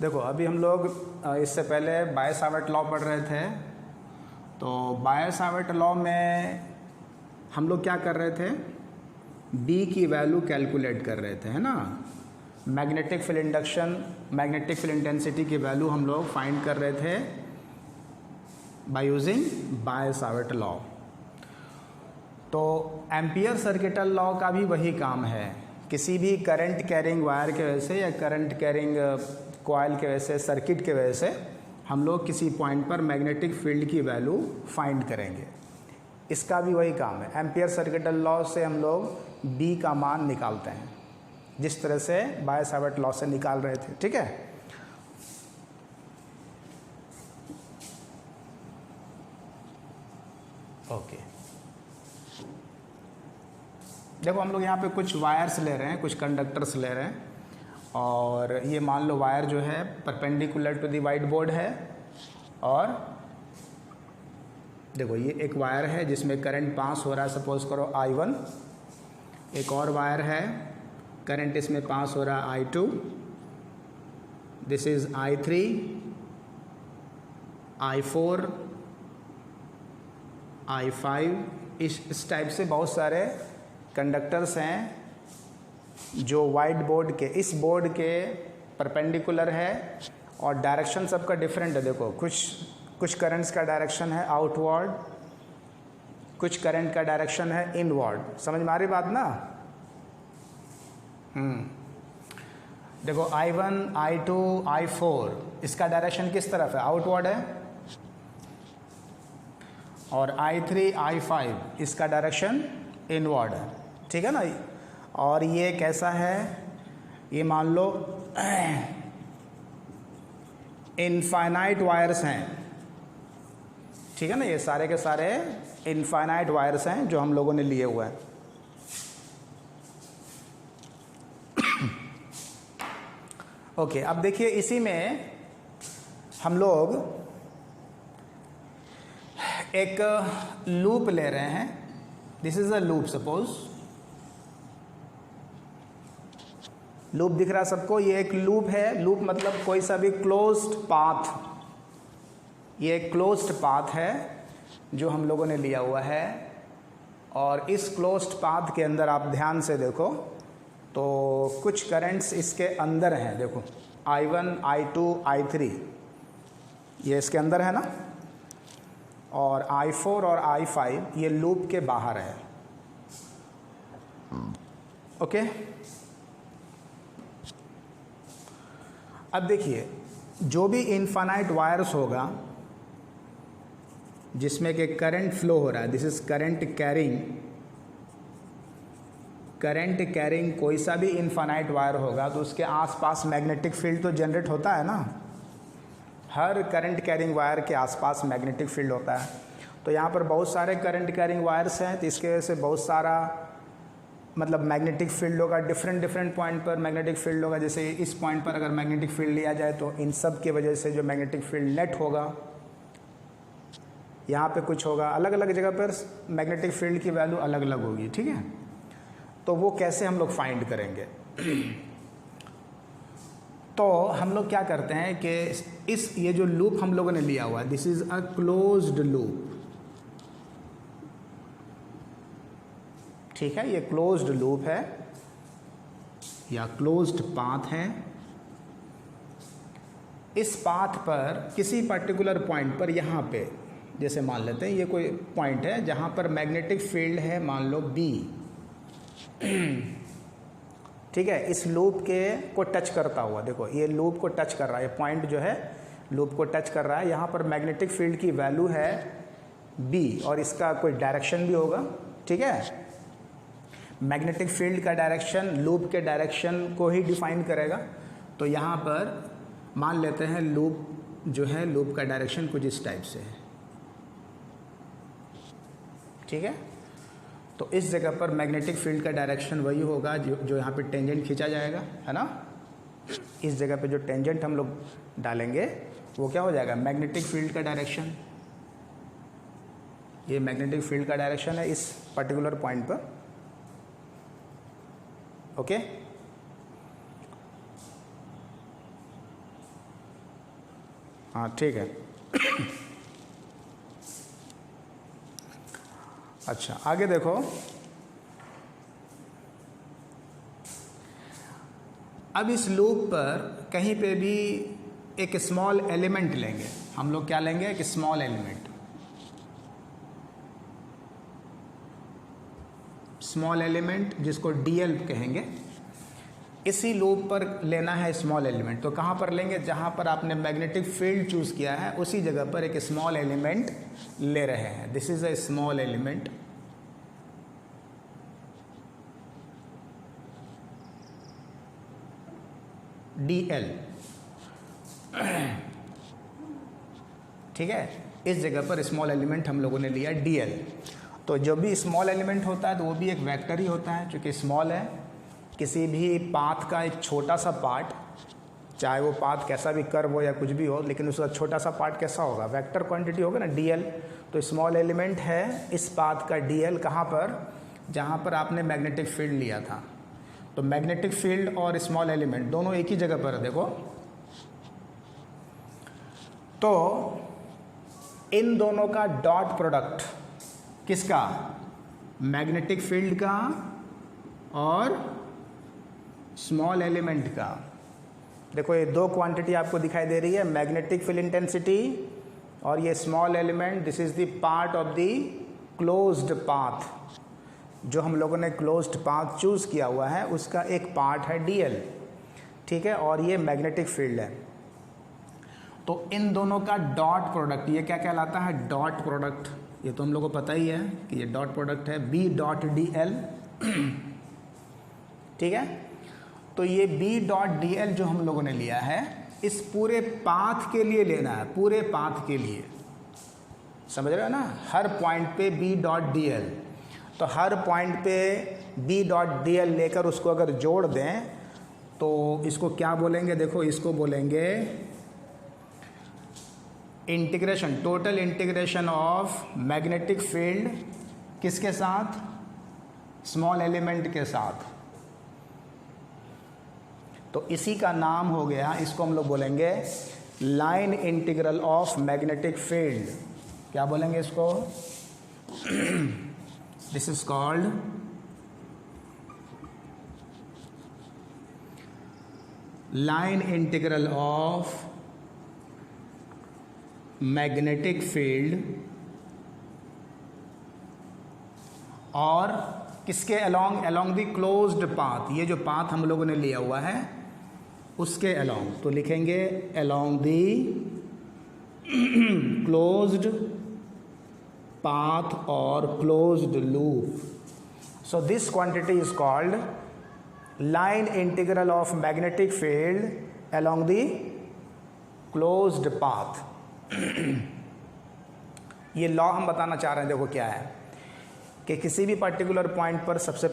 देखो अभी हम लोग इससे पहले बायो-सावर्ट लॉ पढ़ रहे थे। तो बायो-सावर्ट लॉ में हम लोग क्या कर रहे थे, बी की वैल्यू कैलकुलेट कर रहे थे, है ना। Magnetic field induction, magnetic field intensity की वैल्यू हम लोग फाइंड कर रहे थे बाय यूजिंग बायो-सावर्ट लॉ। तो एम्पियर सर्किटल लॉ का भी वही काम है। किसी भी करंट कैरिंग वायर के वजह से या करंट कैरिंग कॉइल के वजह से, सर्किट के वजह से हम लोग किसी पॉइंट पर मैग्नेटिक फील्ड की वैल्यू फाइंड करेंगे। इसका भी वही काम है। एम्पियर सर्किटल लॉ से हम लोग बी का मान निकालते हैं, जिस तरह से बायो-सावर्ट लॉ से निकाल रहे थे, ठीक है। ओके, देखो हम लोग यहाँ पे कुछ वायर्स ले रहे हैं, कुछ कंडक्टर्स ले रहे हैं, और ये मान लो वायर जो है perpendicular to the white board है। और देखो ये एक वायर है जिसमें करंट पास हो रहा है, सपोज करो I1। एक और वायर है, करंट इसमें पास हो रहा है I2। This is I3, I4, I5। इस टाइप से बहुत सारे कंडक्टर्स हैं जो वाइट बोर्ड के, इस बोर्ड के परपेंडिकुलर है, और डायरेक्शन सबका डिफरेंट है। देखो कुछ करंट्स का डायरेक्शन है आउटवर्ड, कुछ करंट का डायरेक्शन है इनवर्ड। समझ में आ रही बात ना। देखो I1, I2, I4 इसका डायरेक्शन किस तरफ है, आउटवर्ड है। और I3, I5 इसका डायरेक्शन इनवर्ड है, ठीक है ना। और ये कैसा है, ये मान लो इनफाइनाइट वायर्स हैं, ठीक है ना। ये सारे के सारे इनफाइनाइट वायर्स हैं जो हम लोगों ने लिए हुए हैं। ओके, अब देखिए इसी में हम लोग एक लूप ले रहे हैं। This is a loop, suppose loop दिख रहा है सबको, ये एक लूप है। लूप मतलब कोई सा भी क्लोज्ड पाथ। ये एक क्लोज्ड पाथ है जो हम लोगों ने लिया हुआ है, और इस क्लोज्ड पाथ के अंदर आप ध्यान से देखो तो कुछ करंट्स इसके अंदर हैं। देखो I1, I2, I3 ये इसके अंदर है ना, और I4 और I5 ये लूप के बाहर है। ओके, अब देखिए जो भी इनफाइनाइट वायर्स होगा जिसमें कि करंट फ्लो हो रहा है, this is current carrying. Current carrying कोई सा भी इनफाइनाइट वायर होगा तो उसके आसपास मैग्नेटिक फील्ड तो जनरेट होता है ना। हर करंट कैरिंग वायर के आसपास मैग्नेटिक फील्ड होता है। तो यहाँ पर बहुत सारे करंट कैरिंग वायर्स हैं, तो इसके वजह से बहुत सारा मतलब मैग्नेटिक फील्ड होगा। डिफरेंट पॉइंट पर मैग्नेटिक फील्ड होगा। जैसे इस पॉइंट पर अगर मैग्नेटिक फील्ड लिया जाए तो इन सब की वजह से जो मैग्नेटिक फील्ड नेट होगा, यहाँ पे कुछ होगा, अलग अलग जगह पर मैग्नेटिक फील्ड की वैल्यू अलग अलग होगी, ठीक है। तो वो कैसे हम लोग फाइंड करेंगे तो हम लोग क्या करते हैं कि ये जो लूप हम लोगों ने लिया हुआ है, this is a closed loop, ठीक है। ये क्लोज्ड लूप है या क्लोज्ड पाथ है। इस पाथ पर किसी पर्टिकुलर पॉइंट पर, यहाँ पे जैसे मान लेते हैं ये कोई पॉइंट है जहाँ पर मैग्नेटिक फील्ड है, मान लो B, ठीक है। इस लूप के को टच करता हुआ, देखो ये लूप को टच कर रहा है, ये पॉइंट जो है लूप को टच कर रहा है। यहाँ पर मैग्नेटिक फील्ड की वैल्यू है B, और इसका कोई डायरेक्शन भी होगा, ठीक है। मैग्नेटिक फील्ड का डायरेक्शन लूप के डायरेक्शन को ही डिफाइन करेगा। तो यहाँ पर मान लेते हैं लूप जो है, लूप का डायरेक्शन कुछ इस टाइप से है, ठीक है। तो इस जगह पर मैग्नेटिक फील्ड का डायरेक्शन वही होगा जो यहाँ पे टेंजेंट खींचा जाएगा, है ना। इस जगह पे जो टेंजेंट हम लोग डालेंगे वो क्या हो जाएगा, मैग्नेटिक फील्ड का डायरेक्शन। ये मैग्नेटिक फील्ड का डायरेक्शन है इस पर्टिकुलर पॉइंट पर, ओके। हाँ ठीक है। अच्छा आगे देखो, अब इस लूप पर कहीं पे भी एक स्मॉल एलिमेंट लेंगे हम लोग। क्या लेंगे? एक स्मॉल एलिमेंट। स्मॉल एलिमेंट जिसको डीएल कहेंगे, इसी लूप पर लेना है स्मॉल एलिमेंट। तो कहाँ पर लेंगे? जहाँ पर आपने मैग्नेटिक फील्ड चूज किया है उसी जगह पर एक स्मॉल एलिमेंट ले रहे हैं। This is a small element. DL, ठीक है, इस जगह पर स्मॉल एलिमेंट हम लोगों ने लिया डीएल। तो जो भी स्मॉल एलिमेंट होता है तो वो भी एक वेक्टर ही होता है, क्योंकि स्मॉल है। किसी भी पाथ का एक छोटा सा पार्ट, चाहे वो पाथ कैसा भी कर्व हो या कुछ भी हो, लेकिन उसका छोटा सा पार्ट कैसा होगा? वेक्टर क्वांटिटी होगा ना, डीएल। तो स्मॉल एलिमेंट है इस पाथ का डीएल। कहाँ पर? जहाँ पर आपने मैग्नेटिक फील्ड लिया था। तो मैग्नेटिक फील्ड और स्मॉल एलिमेंट दोनों एक ही जगह पर है, देखो। तो इन दोनों का डॉट प्रोडक्ट किसका? मैग्नेटिक फील्ड का और स्मॉल एलिमेंट का। देखो ये दो क्वांटिटी आपको दिखाई दे रही है, मैग्नेटिक फील्ड इंटेंसिटी और ये small element. This is the part of the closed path. जो हम लोगों ने क्लोज्ड पाथ चूज किया हुआ है उसका एक पार्ट है डीएल, ठीक है, और ये मैग्नेटिक फील्ड है। तो इन दोनों का डॉट प्रोडक्ट ये क्या कहलाता है? Dot product. ये तो हम लोगों को पता ही है कि ये डॉट प्रोडक्ट है, बी डॉट डी एल, ठीक है। तो ये बी डॉट डी एल जो हम लोगों ने लिया है, इस पूरे पाथ के लिए लेना है, पूरे पाथ के लिए, समझ रहे हो ना? हर पॉइंट पे बी डॉट डी एल। तो हर पॉइंट पे बी डॉट डी एल लेकर उसको अगर जोड़ दें तो इसको क्या बोलेंगे? देखो इसको बोलेंगे integration, total integration of magnetic field किसके साथ? स्मॉल एलिमेंट के साथ। तो इसी का नाम हो गया, इसको हम लोग बोलेंगे line integral of magnetic field. क्या बोलेंगे इसको? This is called line integral of magnetic field और किसके along? Along the closed path. ये जो पाथ हम लोगों ने लिया हुआ है उसके अलोंग। तो लिखेंगे अलोंग द क्लोज्ड पाथ और closed loop. So this quantity is called line integral of magnetic field along the closed path. ये लॉ हम बताना चाह रहे हैं, देखो क्या है कि किसी भी पर्टिकुलर पॉइंट पर सबसे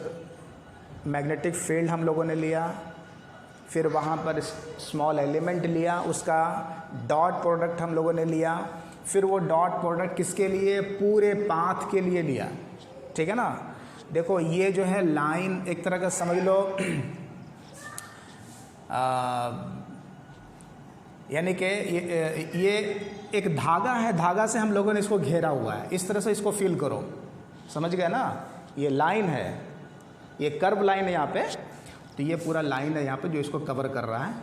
मैग्नेटिक फील्ड हम लोगों ने लिया, फिर वहाँ पर स्मॉल एलिमेंट लिया, उसका डॉट प्रोडक्ट हम लोगों ने लिया, फिर वो डॉट प्रोडक्ट किसके लिए? पूरे पाथ के लिए लिया, ठीक है ना। देखो ये जो है लाइन एक तरह का समझ लो यानी कि ये एक धागा है, धागा से हम लोगों ने इसको घेरा हुआ है। इस तरह से इसको फील करो, समझ गए ना? ये लाइन है, ये कर्व लाइन है यहाँ पे, तो ये पूरा लाइन है यहाँ पे जो इसको कवर कर रहा है।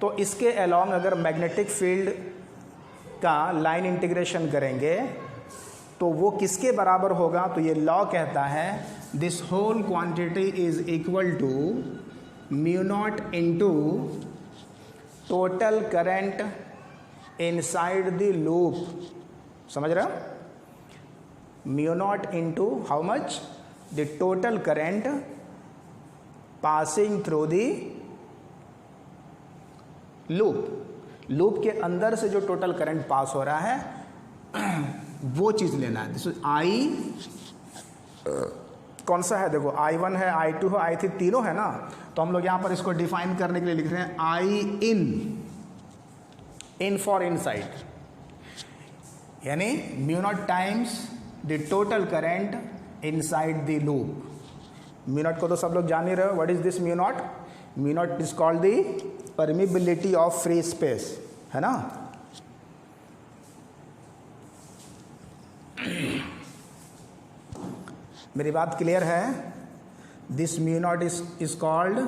तो इसके अलोंग अगर मैग्नेटिक फील्ड का लाइन इंटीग्रेशन करेंगे तो वो किसके बराबर होगा? तो ये लॉ कहता है this whole quantity is equal to mu naught into total current inside the loop. समझ रहे हो? Mu naught into how much? The total current passing through the loop. Loop के अंदर से जो टोटल करंट पास हो रहा है वो चीज़ लेना है। दिस आई कौन सा है? देखो I1 है, I2 है, I3 तीनों है ना। तो हम लोग यहाँ पर इसको डिफाइन करने के लिए लिख रहे हैं आई इन फॉर इनसाइड, यानी mu naught times the total current inside the loop. Mu naught को तो सब लोग जान ही रहे हो। What is this mu naught? Mu naught is called the permeability of free space. है ना। मेरी बात क्लियर है। This mu naught is called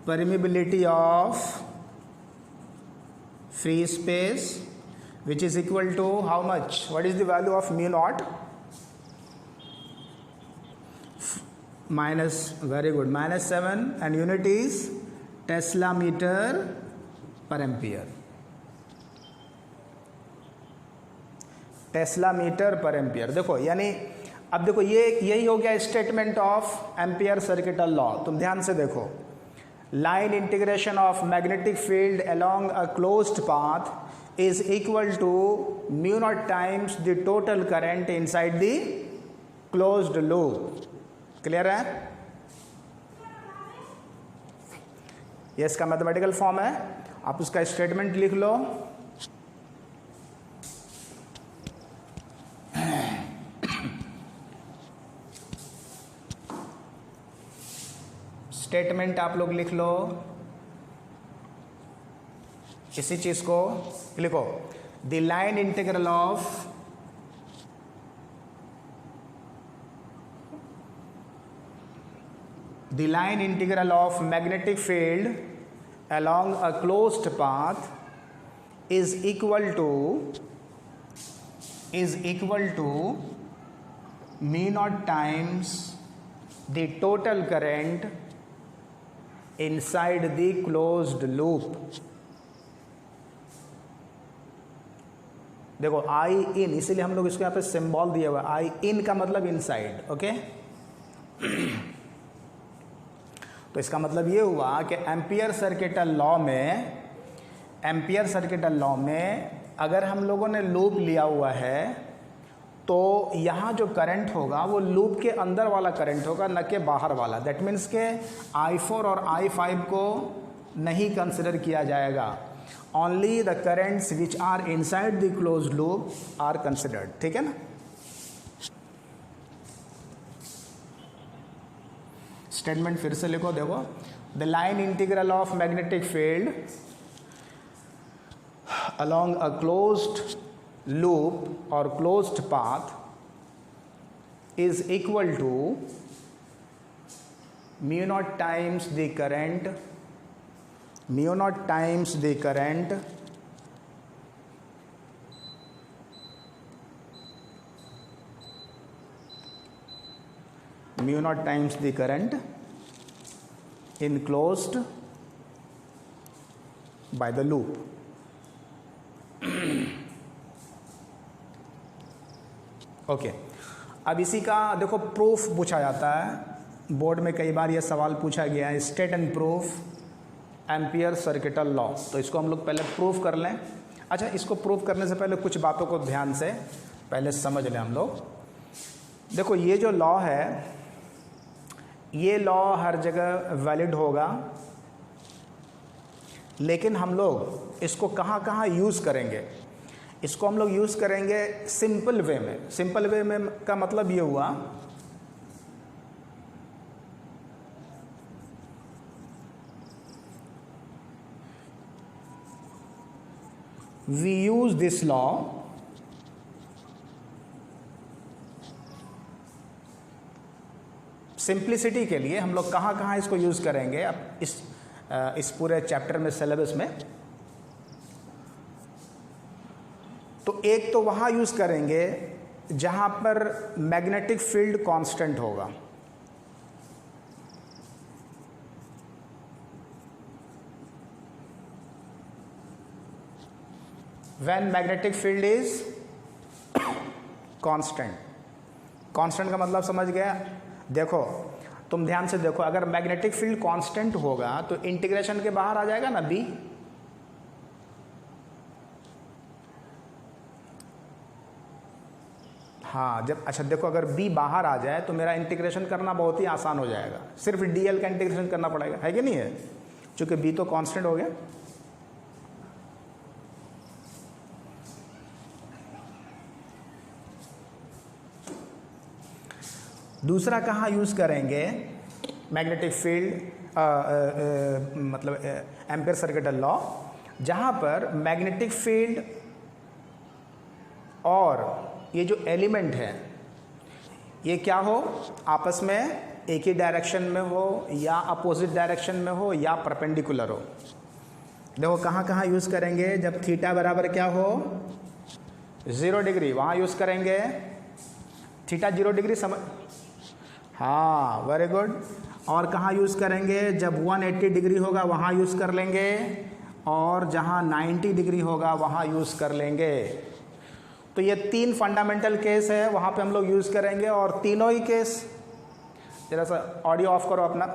permeability of free space, which is equal to how much? What is the value of mu naught? Minus, very good, -7, and unit is Tesla meter per ampere. Tesla metre per ampere. देखो यानी अब देखो ये यही हो गया statement of Ampere circuital law. तुम ध्यान से देखो, line integration of magnetic field along a closed path is equal to mu naught times the total current inside the closed loop। Clear है? ये इसका मैथमेटिकल फॉर्म है, आप उसका स्टेटमेंट लिख लो। स्टेटमेंट आप लोग लिख लो, इसी चीज को लिखो। The line integral of magnetic field along a closed path is equal to mu naught times the total current inside the closed loop। देखो आई इन, इसीलिए हम लोग इसको यहाँ पे सिंबल दिया हुआ है। आई इन का मतलब इनसाइड। ओके तो इसका मतलब ये हुआ कि एम्पियर सर्किटल लॉ में अगर हम लोगों ने लूप लिया हुआ है तो यहाँ जो करंट होगा वो लूप के अंदर वाला करंट होगा, न कि बाहर वाला। दैट मीन्स के I4 और I5 को नहीं कंसिडर किया जाएगा। Only the currents which are inside the closed loop are considered. ठीक है ना। स्टेटमेंट फिर से लिखो, देखो the line integral of magnetic field along a closed loop or closed path is equal to mu naught times the current mu naught times the current enclosed by the loop। Okay अब इसी का देखो proof पूछा जाता है board में, कई बार ये सवाल पूछा गया है, state and proof ampere circuital law. तो इसको हम लोग पहले प्रूफ कर लें। अच्छा, इसको प्रूफ करने से पहले कुछ बातों को ध्यान से पहले समझ लें हम लोग। देखो ये जो लॉ है, ये लॉ हर जगह वैलिड होगा, लेकिन हम लोग इसको कहाँ कहाँ यूज़ करेंगे? इसको हम लोग यूज़ करेंगे सिंपल वे में। सिंपल वे में का मतलब ये हुआ we use this law simplicity के लिए। हम लोग कहाँ कहाँ इसको यूज़ करेंगे अब इस पूरे चैप्टर में, सिलेबस में? तो एक तो वहाँ यूज़ करेंगे जहाँ पर मैग्नेटिक फील्ड कांस्टेंट होगा। When magnetic field is constant. Constant का मतलब समझ गया? देखो तुम ध्यान से देखो, अगर मैग्नेटिक फील्ड कांस्टेंट होगा तो इंटीग्रेशन के बाहर आ जाएगा ना बी। हाँ, जब अच्छा देखो अगर b बाहर आ जाए तो मेरा इंटीग्रेशन करना बहुत ही आसान हो जाएगा। सिर्फ dl का इंटीग्रेशन करना पड़ेगा, है कि नहीं है? क्योंकि b तो कांस्टेंट हो गया। दूसरा कहाँ यूज़ करेंगे मैग्नेटिक फील्ड? मतलब एम्पियर सर्किटल लॉ, जहाँ पर मैग्नेटिक फील्ड और ये जो एलिमेंट है ये क्या हो, आपस में एक ही डायरेक्शन में हो या अपोजिट डायरेक्शन में हो या परपेंडिकुलर हो। देखो कहाँ कहाँ यूज़ करेंगे, जब थीटा बराबर क्या हो 0 डिग्री, वहाँ यूज़ करेंगे थीटा 0 डिग्री, समझ, हाँ वेरी गुड। और कहाँ यूज़ करेंगे, जब 180 डिग्री होगा वहाँ यूज़ कर लेंगे, और जहाँ 90 डिग्री होगा वहाँ यूज़ कर लेंगे। तो ये 3 फंडामेंटल केस है, वहाँ पे हम लोग यूज़ करेंगे। और तीनों ही केस, जरा सा ऑडियो ऑफ करो अपना।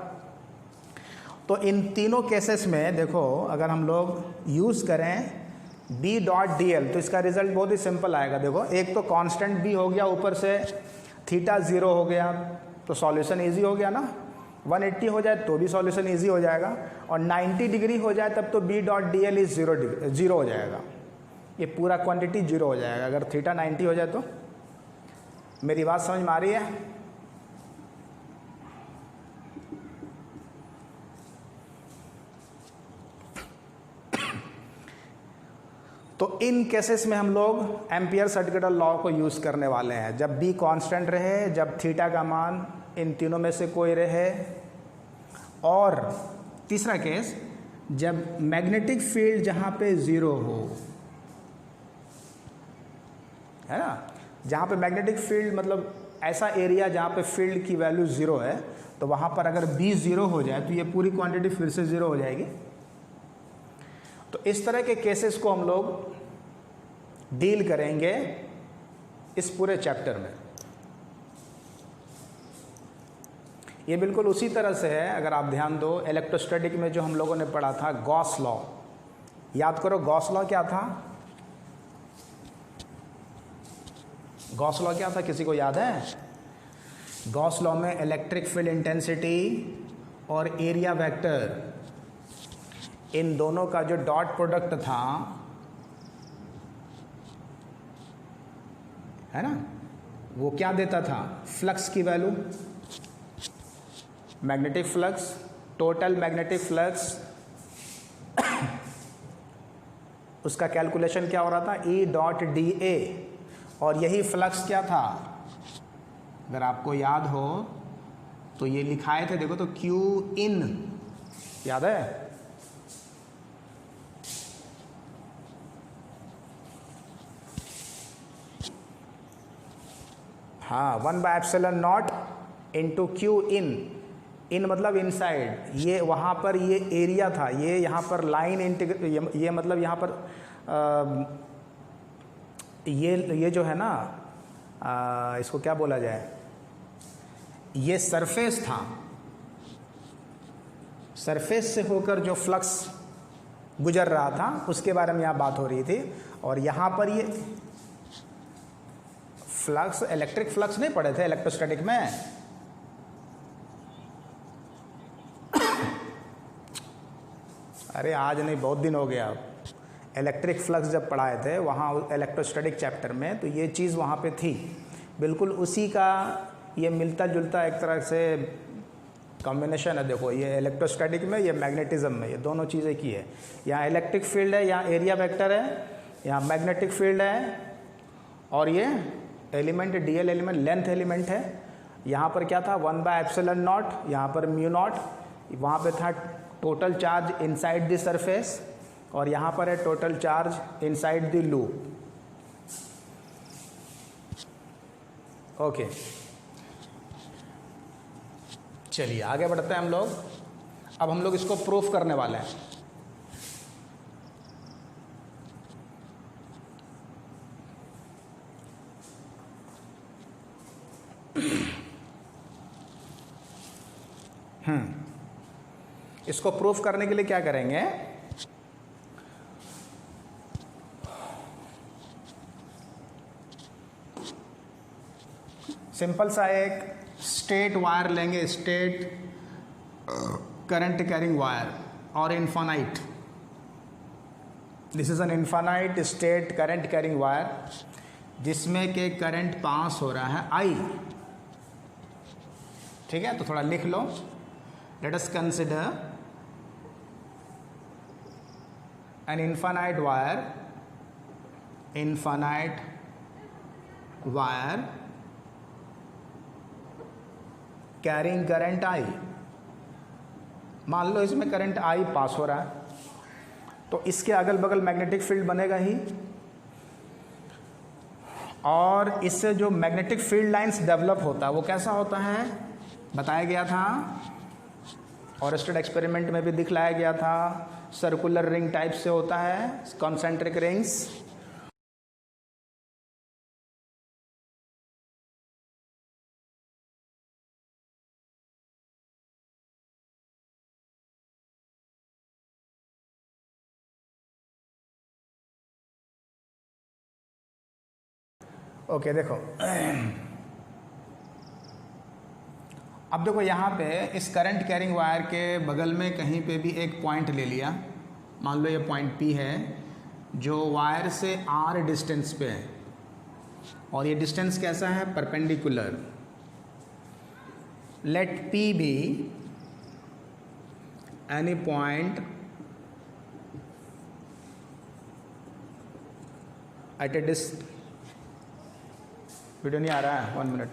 तो इन तीनों केसेस में देखो, अगर हम लोग यूज़ करें B डॉट DL तो इसका रिजल्ट बहुत ही सिंपल आएगा। देखो एक तो कांस्टेंट B हो गया, ऊपर से थीटा 0 हो गया, तो सॉल्यूशन इजी हो गया ना। 180 हो जाए तो भी सॉल्यूशन इजी हो जाएगा, और 90 डिग्री हो जाए तब तो B डॉट DL इज 0 हो जाएगा, ये पूरा क्वांटिटी 0 हो जाएगा अगर थीटा 90 हो जाए तो। मेरी बात समझ में आ रही है? तो इन केसेस में हम लोग एम्पियर सर्किटल लॉ को यूज़ करने वाले हैं, जब B कांस्टेंट रहे, जब थीटा का मान इन तीनों में से कोई रहे, और तीसरा केस जब मैग्नेटिक फील्ड जहाँ पे 0 हो, है ना। जहाँ पे मैग्नेटिक फील्ड मतलब ऐसा एरिया जहाँ पे फील्ड की वैल्यू 0 है, तो वहाँ पर अगर B 0 हो जाए तो ये पूरी क्वांटिटी फिर से 0 हो जाएगी। तो इस तरह के केसेस को हम लोग डील करेंगे इस पूरे चैप्टर में। ये बिल्कुल उसी तरह से है, अगर आप ध्यान दो, इलेक्ट्रोस्टैटिक में जो हम लोगों ने पढ़ा था गॉस लॉ, याद करो गॉस लॉ क्या था? गॉस लॉ क्या था, किसी को याद है? गॉस लॉ में इलेक्ट्रिक फील्ड इंटेंसिटी और एरिया वेक्टर, इन दोनों का जो डॉट प्रोडक्ट था, है ना, वो क्या देता था? फ्लक्स की value, magnetic flux, total magnetic flux उसका कैलकुलेशन क्या हो रहा था? E dot DA। और यही फ्लक्स क्या था, अगर आपको याद हो तो ये लिखाए थे, देखो तो Q in, याद है? हाँ, 1/ε0 इंटू Q in, इन मतलब इनसाइड, ये वहाँ पर ये एरिया था, ये यहाँ पर लाइन इंटीग्रल, ये मतलब यहाँ पर ये जो है ना, इसको क्या बोला जाए, ये सरफेस था, सरफेस से होकर जो फ्लक्स गुजर रहा था उसके बारे में यहाँ बात हो रही थी। और यहाँ पर ये फ्लक्स, इलेक्ट्रिक फ्लक्स नहीं पढ़े थे इलेक्ट्रोस्टैटिक में? अरे आज नहीं, बहुत दिन हो गया। इलेक्ट्रिक फ्लक्स जब पढ़ाए थे वहाँ इलेक्ट्रोस्टैटिक चैप्टर में, तो ये चीज़ वहाँ पे थी, बिल्कुल उसी का ये मिलता जुलता एक तरह से कॉम्बिनेशन है। देखो ये इलेक्ट्रोस्टैटिक में, ये मैग्नेटिज्म में, ये दोनों चीज़ें की है। यहाँ इलेक्ट्रिक फील्ड है, यहाँ एरिया वेक्टर है, यहाँ मैग्नेटिक फील्ड है, और ये element DL element, length element है। यहाँ पर क्या था? 1/ε0, यहाँ पर μ0, वहाँ पे था total charge inside the surface, और यहाँ पर है total charge inside the loop. Okay, चलिए आगे बढ़ते हैं हम लोग। अब हम लोग इसको प्रूफ करने वाले हैं। इसको प्रूफ करने के लिए क्या करेंगे? सिंपल सा एक स्टेट वायर लेंगे, स्टेट करंट कैरिंग वायर, और infinite, this is an infinite state current carrying wire, जिसमें के करंट पास हो रहा है I। ठीक है, तो थोड़ा लिख लो, let us consider an infinite wire carrying current I। मान लो इसमें करंट I पास हो रहा है, तो इसके अगल बगल मैग्नेटिक फील्ड बनेगा ही, और इससे जो मैग्नेटिक फील्ड लाइंस डेवलप होता है वो कैसा होता है, बताया गया था और स्टड एक्सपेरिमेंट में भी दिखलाया गया था, सर्कुलर रिंग टाइप से होता है, कॉन्सेंट्रिक रिंग्स। ओके देखो, अब देखो यहाँ पे इस करंट कैरिंग वायर के बगल में कहीं पे भी एक पॉइंट ले लिया, मान लो ये पॉइंट P है जो वायर से R डिस्टेंस पे है, और ये डिस्टेंस कैसा है, perpendicular. Let P be any point at a video नहीं आ रहा है, 1 मिनट।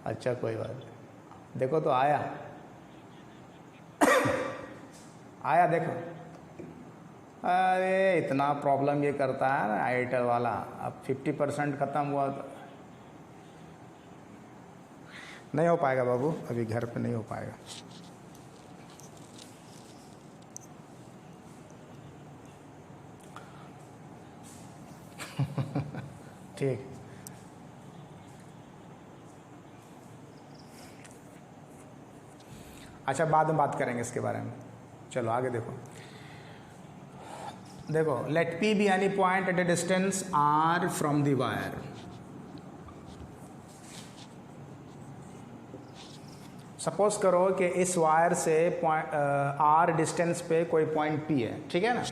अच्छा कोई बात नहीं, देखो तो आया आया देखो, अरे इतना प्रॉब्लम ये करता है ना एयरटेल वाला। अब 50% ख़त्म हुआ तो नहीं हो पाएगा बाबू, अभी घर पे नहीं हो पाएगा। ठीक, अच्छा बाद में बात करेंगे इसके बारे में। चलो आगे देखो, देखो let P be any point at a distance R from the wire. Suppose करो कि इस वायर से R डिस्टेंस पे कोई पॉइंट P है, ठीक है ना।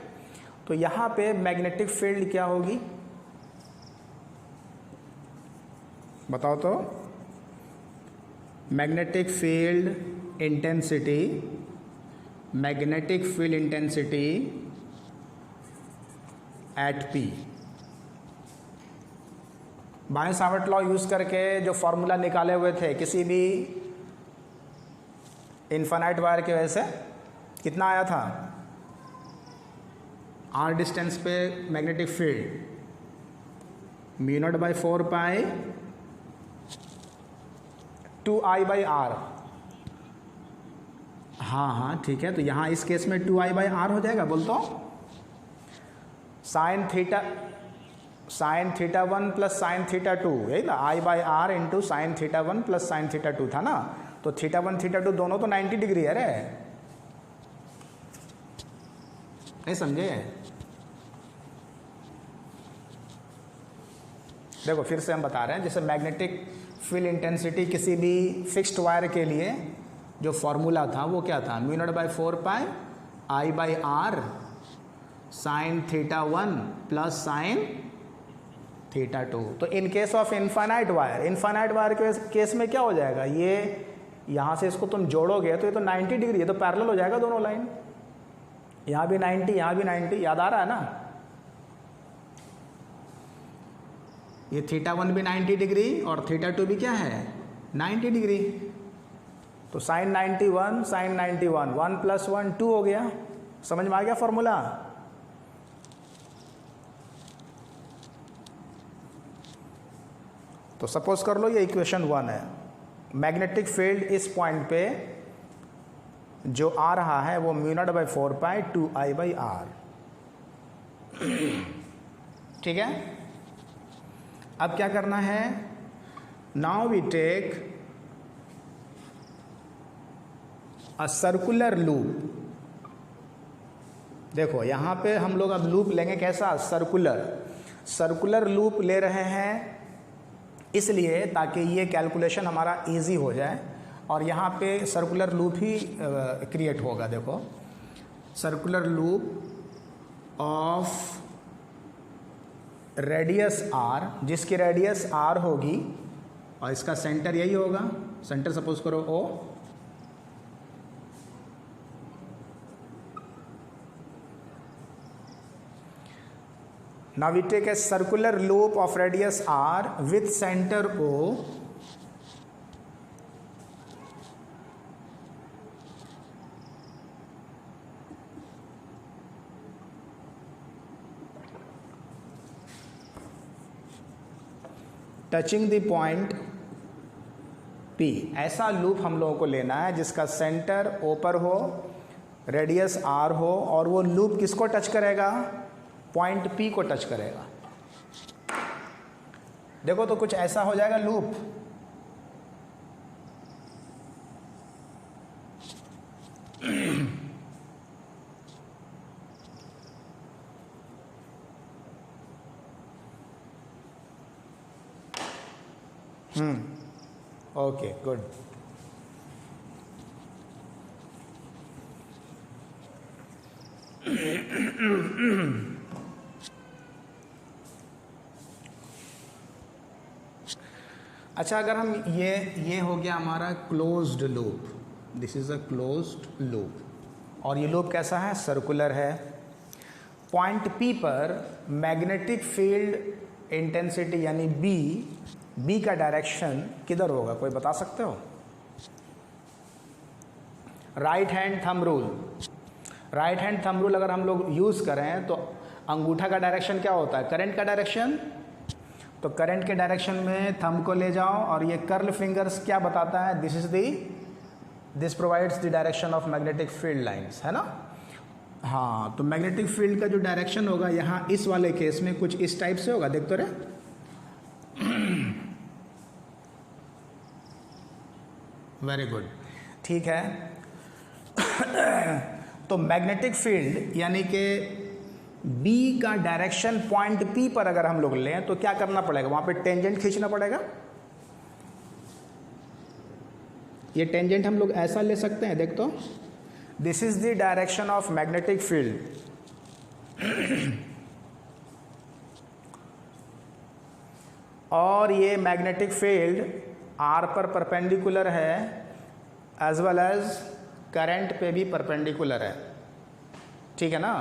तो यहाँ पे मैग्नेटिक फील्ड क्या होगी, बताओ तो। Magnetic field intensity, magnetic field intensity at P। Bye-Savart law use करके जो फॉर्मूला निकाले हुए थे किसी भी इनफाइनाइट वायर की वजह से, कितना आया था, R डिस्टेंस पे मैग्नेटिक फील्ड μ0/4π 2I/R। हाँ ठीक है, तो यहाँ इस केस में 2I/R हो जाएगा, बोल तो। Sine theta 1 plus sine theta 2, यही ना, I/R into sine theta 1 plus sine theta 2 था ना। तो थीटा 1 थीटा 2 दोनों तो 90 डिग्री है रे, नहीं समझे। देखो फिर से हम बता रहे हैं, जैसे मैग्नेटिक फील्ड इंटेंसिटी किसी भी फिक्स्ड वायर के लिए जो फॉर्मूला था वो क्या था, μ0/4π I/R sine theta 1 plus sine theta 2। तो in case of infinite wire के केस में क्या हो जाएगा, ये यहाँ से इसको तुम जोड़ोगे तो ये तो 90 डिग्री, ये तो पैरेलल हो जाएगा दोनों लाइन, यहाँ भी 90 यहाँ भी 90, याद आ रहा है ना। ये थीटा 1 भी 90 डिग्री और थीटा 2 भी क्या है, 90 डिग्री। तो साइन 91 साइन 91, 1 + 1 2 हो गया। समझ में आ गया फॉर्मूला। तो सपोज कर लो ये इक्वेशन 1 है, मैग्नेटिक फील्ड इस पॉइंट पे जो आ रहा है वो μ0/4π 2I/R, ठीक है। अब क्या करना है, now we take a circular loop. देखो यहाँ पे हम लोग अब लूप लेंगे कैसा, सर्कुलर लूप ले रहे हैं इसलिए ताकि ये कैलकुलेशन हमारा इजी हो जाए, और यहाँ पे सर्कुलर लूप ही क्रिएट होगा। देखो circular loop of radius R, जिसकी रेडियस आर होगी और इसका सेंटर यही होगा, सेंटर सपोज करो O, now we take a circular loop of radius r with center o, touching the point P। ऐसा लूप हम लोगों को लेना है जिसका सेंटर O पर हो, रेडियस R हो, और वो लूप किसको टच करेगा? पॉइंट P को टच करेगा। देखो तो कुछ ऐसा हो जाएगा लूप, ओके गुड। अच्छा, अगर हम ये हो गया हमारा closed loop, this is a closed loop, और ये लूप कैसा है? सर्कुलर है। पॉइंट P पर मैग्नेटिक फील्ड इंटेंसिटी यानी B का डायरेक्शन किधर होगा, कोई बता सकते हो? Right hand thumb rule, right hand thumb rule अगर हम लोग यूज़ करें तो अंगूठा का डायरेक्शन क्या होता है? करंट का डायरेक्शन। तो करंट के डायरेक्शन में थंब को ले जाओ, और ये कर्ल फिंगर्स क्या बताता है? This provides the direction of magnetic field lines, है ना? हाँ, तो मैग्नेटिक फील्ड का जो डायरेक्शन होगा यहाँ इस वाले केस में कुछ इस टाइप से होगा, देख तो रहे। वेरी गुड, ठीक है। तो मैग्नेटिक फील्ड यानी कि B का डायरेक्शन पॉइंट P पर अगर हम लोग लें तो क्या करना पड़ेगा? वहां पे टेंजेंट खींचना पड़ेगा। ये टेंजेंट हम लोग ऐसा ले सकते हैं, देख तो, this is the direction of magnetic field, और ये मैग्नेटिक फील्ड R पर परपेंडिकुलर है, एज वेल एज करंट पे भी परपेंडिकुलर है, ठीक है ना?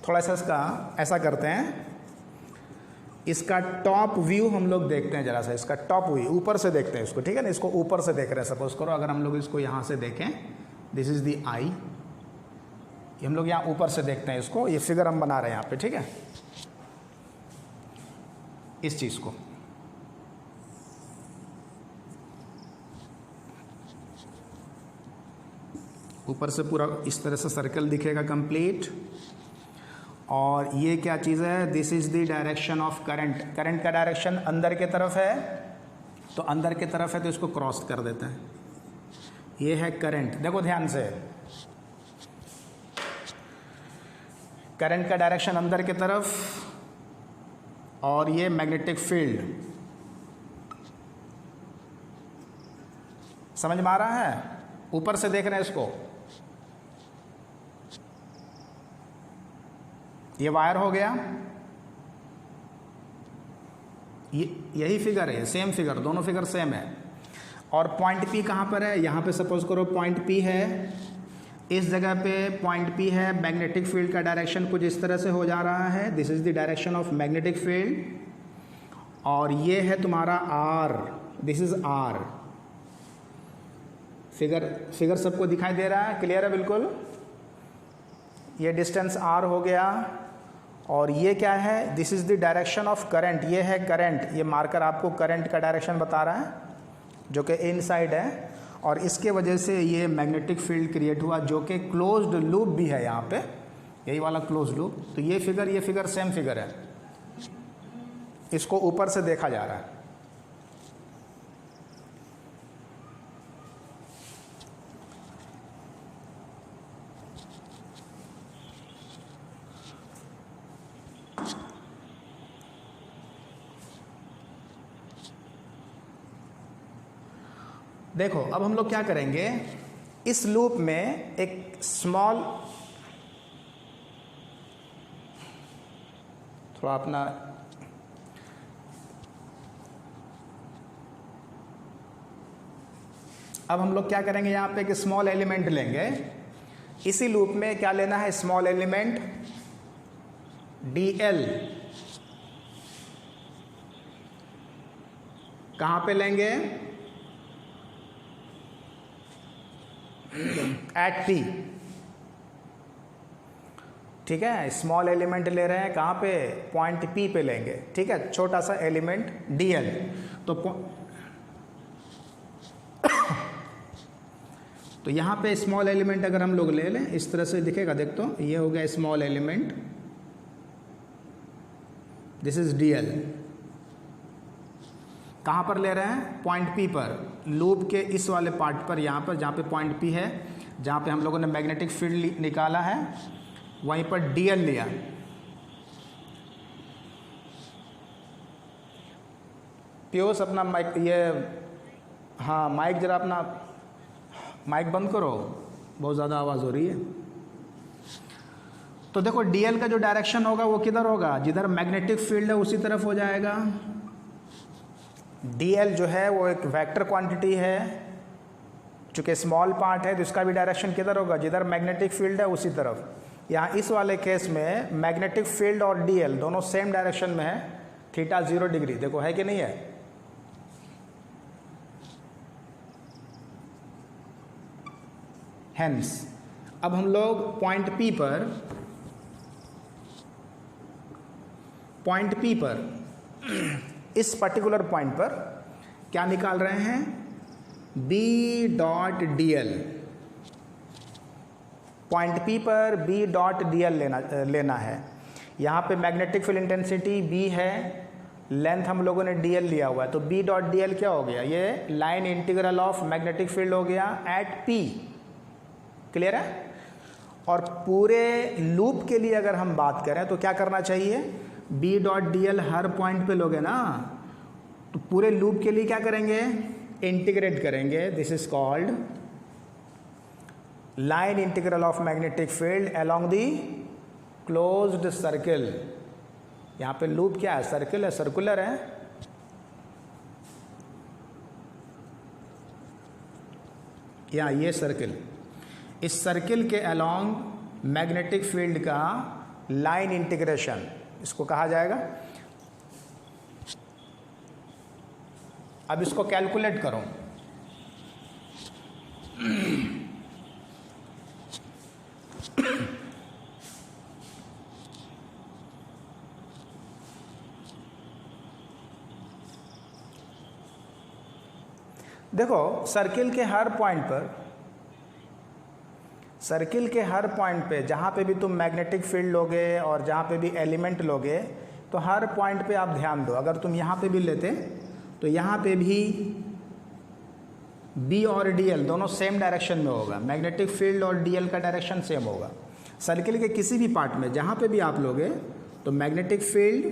थोड़ा सा इसका ऐसा करते हैं, इसका टॉप व्यू हम लोग देखते हैं जरा सा, इसका टॉप व्यू ऊपर से देखते हैं इसको, ठीक है ना? इसको ऊपर से देख रहे हैं, सपोज करो अगर हम लोग इसको यहाँ से देखें, दिस इज द आई, हम लोग यहाँ ऊपर से देखते हैं इसको, ये फिगर हम बना रहे हैं यहाँ पे, ठीक है? इस चीज को ऊपर से पूरा इस तरह से सर्कल दिखेगा कंप्लीट, और ये क्या चीज़ है? This is the direction of current. Current का डायरेक्शन अंदर के तरफ है, तो अंदर के तरफ है तो इसको क्रॉस कर देते हैं, ये है करंट। देखो ध्यान से, करंट का डायरेक्शन अंदर के तरफ, और ये मैग्नेटिक फील्ड, समझ में आ रहा है? ऊपर से देख रहे हैं इसको, ये वायर हो गया, यही फिगर है, सेम फिगर, दोनों फिगर सेम है। और पॉइंट P कहाँ पर है? यहाँ पे सपोज करो पॉइंट P है, इस जगह पे पॉइंट P है, मैग्नेटिक फील्ड का डायरेक्शन कुछ इस तरह से हो जा रहा है, this is the direction of magnetic field, और ये है तुम्हारा R, this is R। Figure सबको दिखाई दे रहा है? क्लियर है बिल्कुल? ये डिस्टेंस R हो गया, और ये क्या है? This is the direction of current, ये है करंट, ये मार्कर आपको करंट का डायरेक्शन बता रहा है जो कि इनसाइड है, और इसके वजह से ये मैग्नेटिक फील्ड क्रिएट हुआ जो कि क्लोज्ड लूप भी है यहाँ पे, यही वाला क्लोज्ड लूप। तो ये फिगर सेम फिगर है, इसको ऊपर से देखा जा रहा है। देखो अब हम लोग क्या करेंगे, इस लूप में एक स्मॉल थोड़ा अपना अब हम लोग क्या करेंगे, यहाँ पे एक स्मॉल एलिमेंट लेंगे। इसी लूप में क्या लेना है, स्मॉल एलिमेंट dl। कहाँ पे लेंगे, एट p। ठीक है, स्मॉल एलिमेंट ले रहे हैं कहाँ पे, पॉइंट p पे लेंगे। ठीक है, छोटा सा एलिमेंट dl। तो यहाँ पे स्मॉल एलिमेंट अगर हम लोग ले लें, इस तरह से दिखेगा, देख तो ये हो गया small element, this is dl। कहाँ पर ले रहे हैं, पॉइंट p पर, लूप के इस वाले पार्ट पर, यहाँ पर जहाँ पे पॉइंट p है, जहाँ पे हम लोगों ने मैग्नेटिक फील्ड निकाला है, वहीं पर dl लिया। पियूष अपना माइक, ये हाँ माइक जरा अपना माइक बंद करो, बहुत ज़्यादा आवाज़ हो रही है। तो देखो dl का जो डायरेक्शन होगा वो किधर होगा, जिधर मैग्नेटिक फील्ड है उसी तरफ हो जाएगा। dl जो है वो एक वेक्टर क्वांटिटी है, चूँकि स्मॉल पार्ट है तो इसका भी डायरेक्शन किधर होगा, जिधर मैग्नेटिक फील्ड है उसी तरफ। यहाँ इस वाले केस में मैग्नेटिक फील्ड और dl दोनों सेम डायरेक्शन में है, थीटा 0 डिग्री, देखो है कि नहीं है। हेंस अब हम लोग पॉइंट P पर इस पर्टिकुलर पॉइंट पर क्या निकाल रहे हैं, B dot dl। Point P पर B डॉट dl लेना है। यहाँ पे मैग्नेटिक फील्ड इंटेंसिटी B है, लेंथ हम लोगों ने dl लिया हुआ है, तो B डॉट dl क्या हो गया, ये line integral of magnetic field हो गया एट P। क्लियर है। और पूरे लूप के लिए अगर हम बात करें तो क्या करना चाहिए, B डॉट dl हर पॉइंट पे लोगे ना, तो पूरे लूप के लिए क्या करेंगे, इंटीग्रेट करेंगे। This is called line integral of magnetic field along the closed circle. यहाँ पे लूप क्या है, सर्किल है, सर्कुलर है। या ये सर्किल, इस सर्किल के अलोंग मैग्नेटिक फील्ड का लाइन इंटीग्रेशन इसको कहा जाएगा। अब इसको कैलकुलेट करो। देखो सर्किल के हर पॉइंट पे जहाँ पे भी तुम मैग्नेटिक फील्ड लोगे और जहाँ पे भी एलिमेंट लोगे, तो हर पॉइंट पे आप ध्यान दो। अगर तुम यहाँ पे भी लेते तो यहाँ पे भी B और dl दोनों सेम डायरेक्शन में होगा, मैग्नेटिक फील्ड और dl का डायरेक्शन सेम होगा। सर्किल के किसी भी पार्ट में जहाँ पे भी आप लोगे तो मैग्नेटिक फील्ड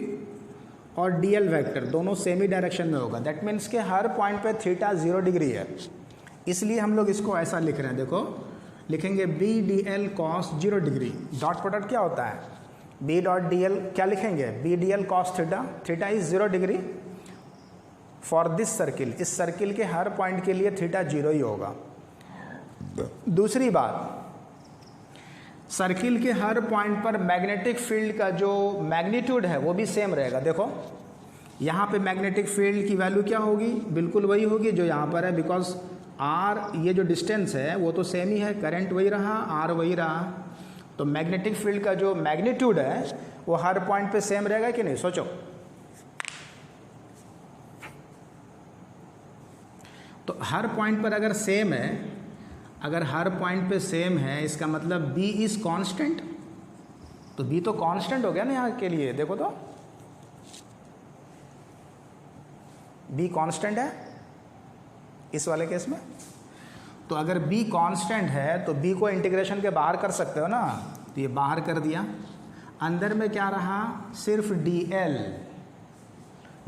और dl वेक्टर दोनों सेम ही डायरेक्शन में होगा। दैट मीन्स के हर पॉइंट पे थीटा 0 डिग्री है, इसलिए हम लोग इसको ऐसा लिख रहे हैं। देखो लिखेंगे B dl cos 0 degree, dot product क्या होता है, B डॉट dl क्या लिखेंगे, B dl cos theta, theta is 0 degree for this circle. इस सर्किल के हर पॉइंट के लिए थीटा 0 ही होगा। दूसरी बात, सर्किल के हर पॉइंट पर मैग्नेटिक फील्ड का जो मैग्नीट्यूड है वो भी सेम रहेगा। देखो यहाँ पे मैग्नेटिक फील्ड की वैल्यू क्या होगी, बिल्कुल वही होगी जो यहाँ पर है, बिकॉज आर ये जो डिस्टेंस है वो तो सेम ही है, करंट वही रहा, आर वही रहा, तो मैग्नेटिक फील्ड का जो मैग्नीट्यूड है वो हर पॉइंट पे सेम रहेगा कि नहीं, सोचो। तो हर पॉइंट पर अगर सेम है, अगर हर पॉइंट पे सेम है, इसका मतलब B इज कांस्टेंट, तो B तो कांस्टेंट हो गया ना यहाँ के लिए। देखो तो B कांस्टेंट है इस वाले केस में। तो अगर B कांस्टेंट है तो B को इंटीग्रेशन के बाहर कर सकते हो ना, तो ये बाहर कर दिया। अंदर में क्या रहा, सिर्फ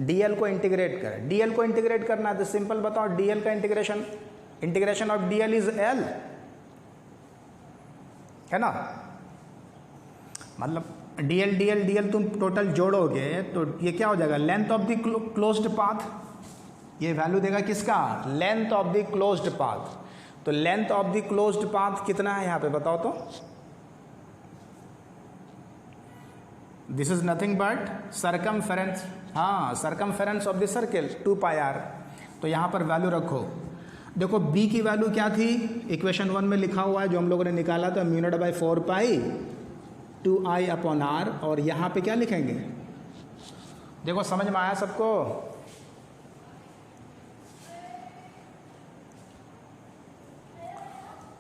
dl को इंटीग्रेट करें। dl को इंटीग्रेट करना है तो सिंपल बताओ, dl का integration of dl is l, है ना। मतलब डीएल डीएल डीएल तुम टोटल जोड़ोगे तो ये क्या हो जाएगा, length of the closed path. ये वैल्यू देगा किसका, length of the closed path. तो length of the closed path कितना है यहाँ पे बताओ तो। This is nothing but circumference, हाँ circumference of the circle 2πr। तो यहाँ पर वैल्यू रखो। देखो b की वैल्यू क्या थी, इक्वेशन 1 में लिखा हुआ है जो हम लोगों ने निकाला था, μ0/4π 2I/r। और यहाँ पे क्या लिखेंगे, देखो समझ में आया सबको।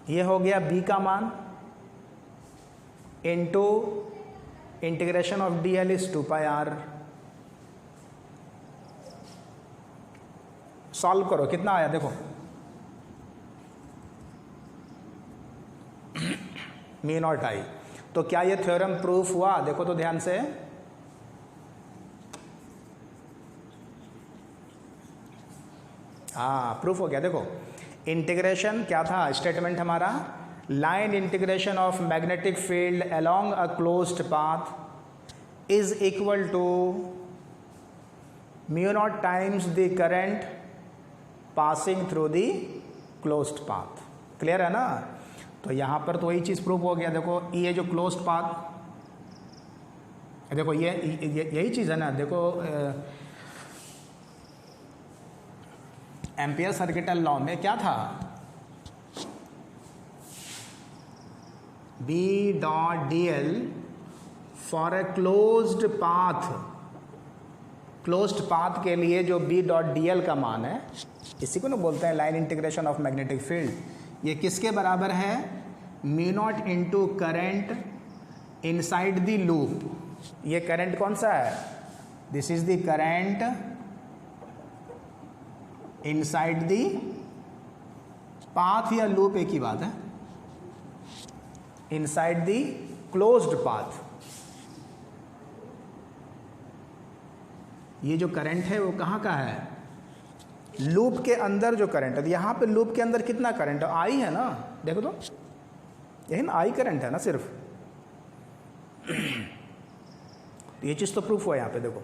ये हो गया b का मान into integration of dl is 2πr। Solve करो कितना आया देखो, μ0I। तो क्या ये थ्योरम प्रूफ हुआ, देखो तो ध्यान से। हाँ प्रूफ हो गया। देखो इंटीग्रेशन क्या था स्टेटमेंट हमारा, line integration of magnetic field along a closed path is equal to μ0 times the current passing through the closed path. Clear है ना। तो यहां पर तो वही चीज प्रूफ हो गया। देखो ये जो क्लोज्ड पाथ, देखो ये यही चीज है ना। देखो एम्पियर सर्किटल लॉ में क्या था, B dot dl for a closed path. Closed path के लिए जो B डॉट dl का मान है, इसी को ना बोलते हैं line integration of magnetic field. ये किसके बराबर है, μ0 into current inside the loop. ये करंट कौन सा है, this is the current inside the path या लूप एक ही बात है, इनसाइड द क्लोज्ड पाथ। ये जो करंट है वो कहाँ का है, लूप के अंदर जो करंट है। यहाँ पे लूप के अंदर कितना करंट है, आई है ना, देखो तो यही ना आई करंट है ना सिर्फ। तो ये चीज तो प्रूफ हुआ यहाँ पे देखो।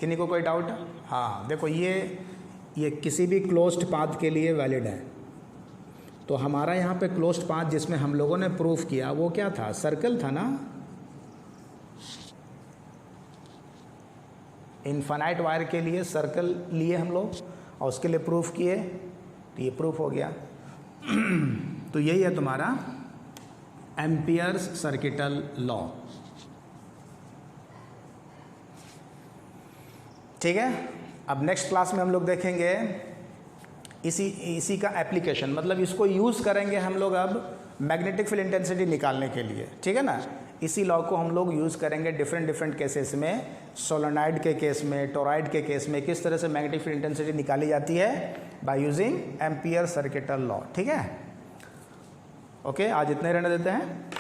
किन्हीं को कोई डाउट है? हाँ देखो ये किसी भी क्लोज्ड पाथ के लिए वैलिड है। तो हमारा यहाँ पे क्लोज्ड पाथ जिसमें हम लोगों ने प्रूफ किया वो क्या था, सर्कल था ना। इनफाइनाइट वायर के लिए सर्कल लिए हम लोग और उसके लिए प्रूफ किए, तो ये प्रूफ हो गया। तो यही है तुम्हारा एम्पियर्स सर्किटल लॉ। ठीक है। अब नेक्स्ट क्लास में हम लोग देखेंगे इसी का एप्लीकेशन, मतलब इसको यूज़ करेंगे हम लोग अब मैग्नेटिक फील्ड इंटेंसिटी निकालने के लिए। ठीक है ना। इसी लॉ को हम लोग यूज़ करेंगे डिफरेंट केसेस में, सोलेनॉइड के केस में, टोरॉइड के केस में, किस तरह से मैग्नेटिक फील्ड इंटेंसिटी निकाली जाती है by using ampere circuital law. ठीक है। ओके, आज इतने रहने देते हैं।